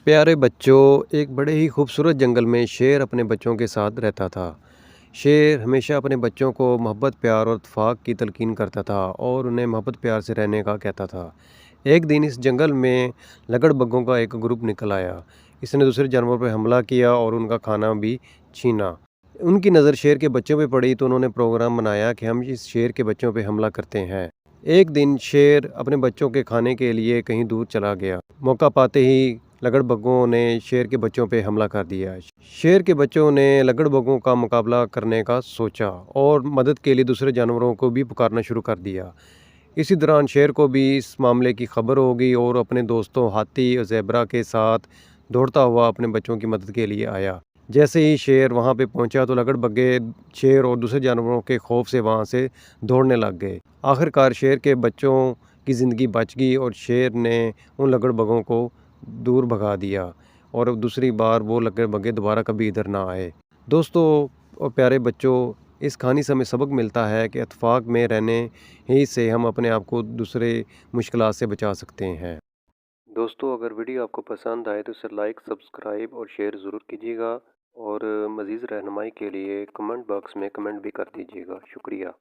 प्यारे बच्चों, एक बड़े ही खूबसूरत जंगल में शेर अपने बच्चों के साथ रहता था। शेर हमेशा अपने बच्चों को मोहब्बत, प्यार और इत्तेफाक की तलकीन करता था और उन्हें मोहब्बत प्यार से रहने का कहता था। एक दिन इस जंगल में लकड़बग्घों का एक ग्रुप निकल आया। इसने दूसरे जानवरों पर हमला किया और उनका खाना भी छीना। उनकी नज़र शेर के बच्चों पे पड़ी तो उन्होंने प्रोग्राम बनाया कि हम इस शेर के बच्चों पे हमला करते हैं। एक दिन शेर अपने बच्चों के खाने के लिए कहीं दूर चला गया। मौका पाते ही लकड़बग्घों ने शेर के बच्चों पे हमला कर दिया। शेर के बच्चों ने लकड़बग्घों का मुकाबला करने का सोचा और मदद के लिए दूसरे जानवरों को भी पुकारना शुरू कर दिया। इसी दौरान शेर को भी इस मामले की खबर हो गई और अपने दोस्तों हाथी और ज़ेबरा के साथ दौड़ता हुआ अपने बच्चों की मदद के लिए आया। जैसे ही शेर वहाँ पे पहुँचा तो लकड़बग्घे शेर और दूसरे जानवरों के खौफ से वहाँ से दौड़ने लग गए। आखिरकार शेर के बच्चों की ज़िंदगी बच गई और शेर ने उन लकड़बग्घों को दूर भगा दिया और अब दूसरी बार वो लकड़बग्घे दोबारा कभी इधर ना आए। दोस्तों और प्यारे बच्चों, इस कहानी से हमें सबक मिलता है कि इत्तेफाक में रहने ही से हम अपने आप को दूसरे मुश्किलात से बचा सकते हैं। दोस्तों, अगर वीडियो आपको पसंद आए तो इसे लाइक, सब्सक्राइब और शेयर ज़रूर कीजिएगा और मज़ीद रहनुमाई के लिए कमेंट बॉक्स में कमेंट भी कर दीजिएगा। शुक्रिया।